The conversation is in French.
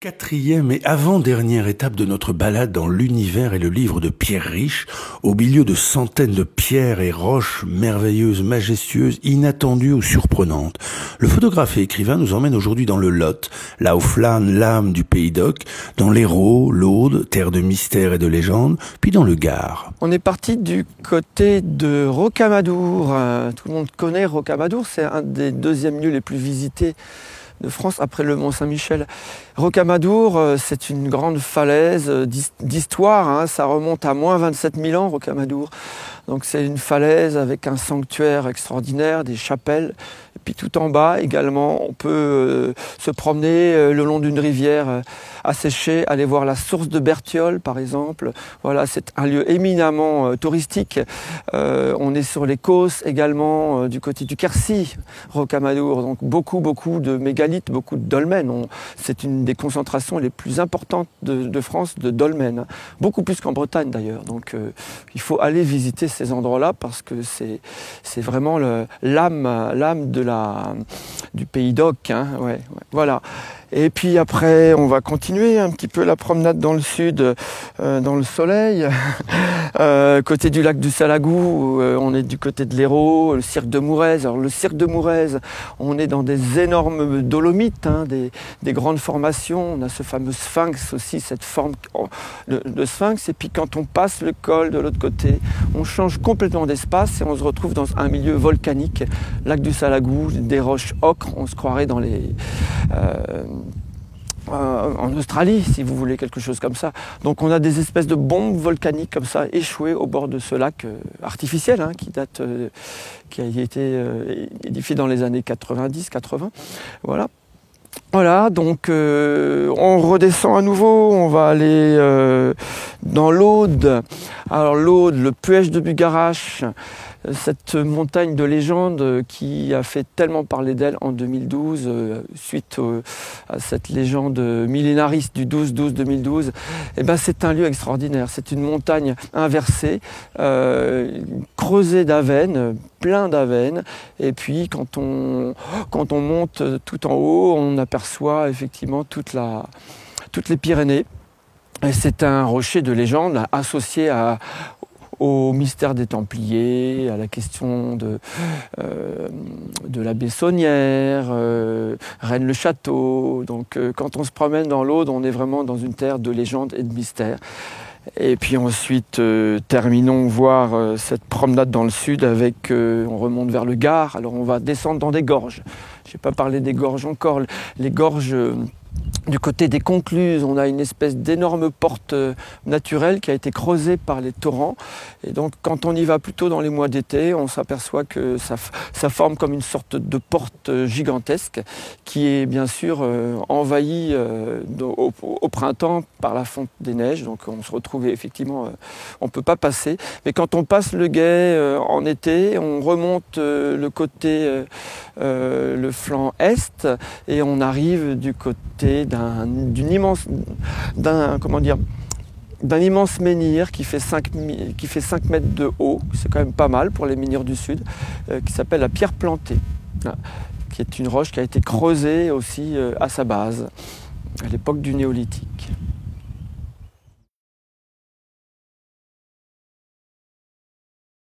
Quatrième et avant-dernière étape de notre balade dans l'univers est le livre de Pierre Riche, au milieu de centaines de pierres et roches merveilleuses, majestueuses, inattendues ou surprenantes. Le photographe et écrivain nous emmène aujourd'hui dans le Lot, là où flâne l'âme du Pays d'Oc, dans l'Hérault, l'Aude, terre de mystère et de légende, puis dans le Gard. On est parti du côté de Rocamadour. Tout le monde connaît Rocamadour, c'est un des deuxièmes lieux les plus visités de France après le Mont-Saint-Michel. Rocamadour, c'est une grande falaise d'histoire, ça remonte à moins 27 000 ans, Rocamadour. Donc c'est une falaise avec un sanctuaire extraordinaire, des chapelles. Et puis tout en bas également, on peut se promener le long d'une rivière asséchée, aller voir la source de Berthiol par exemple. Voilà, c'est un lieu éminemment touristique. On est sur les Causses également, du côté du Quercy, Rocamadour. Donc beaucoup de mégalithes, beaucoup de dolmens. C'est une des concentrations les plus importantes de France de dolmens. Beaucoup plus qu'en Bretagne d'ailleurs. Donc il faut aller visiter ces endroits-là parce que c'est vraiment l'âme du Pays d'Oc. Voilà. Et puis après, on va continuer un petit peu la promenade dans le sud, dans le soleil, côté du lac du Salagou, on est du côté de l'Hérault, le cirque de Mourez. Alors le cirque de Mourez, on est dans des énormes dolomites, des grandes formations. On a ce fameux sphinx aussi, cette forme de sphinx. Et puis quand on passe le col de l'autre côté, on change complètement d'espace et on se retrouve dans un milieu volcanique, lac du Salagou, des roches ocre. On se croirait dans en Australie, si vous voulez, quelque chose comme ça. Donc on a des espèces de bombes volcaniques comme ça, échouées au bord de ce lac artificiel, qui a été édifié dans les années 90-80. Voilà, donc on redescend à nouveau, on va aller dans l'Aude. Alors l'Aude, le Puech de Bugarache, cette montagne de légende qui a fait tellement parler d'elle en 2012, suite à cette légende millénariste du 12-12-2012, c'est un lieu extraordinaire. C'est une montagne inversée, creusée d'avennes, plein d'avennes, et puis quand on monte tout en haut, on aperçoit effectivement toutes les Pyrénées. Et c'est un rocher de légende associé au mystère des Templiers, à la question de l'abbé Saunière, Rennes-le-Château. Donc quand on se promène dans l'Aude, on est vraiment dans une terre de légende et de mystère. Et puis ensuite, terminons voir cette promenade dans le sud avec, on remonte vers le Gard. Alors on va descendre dans des gorges. Je n'ai pas parlé des gorges encore. Les gorges du côté des Concluses, on a une espèce d'énorme porte naturelle qui a été creusée par les torrents. Et donc quand on y va plutôt dans les mois d'été, on s'aperçoit que ça forme comme une sorte de porte gigantesque qui est bien sûr envahie au printemps par la fonte des neiges. Donc on se retrouve effectivement, on ne peut pas passer. Mais quand on passe le Guet en été, on remonte le côté, le flanc est, et on arrive du côté d'un immense menhir qui fait 5 mètres de haut, c'est quand même pas mal pour les menhirs du sud, qui s'appelle la pierre plantée, qui est une roche qui a été creusée aussi à sa base, à l'époque du néolithique.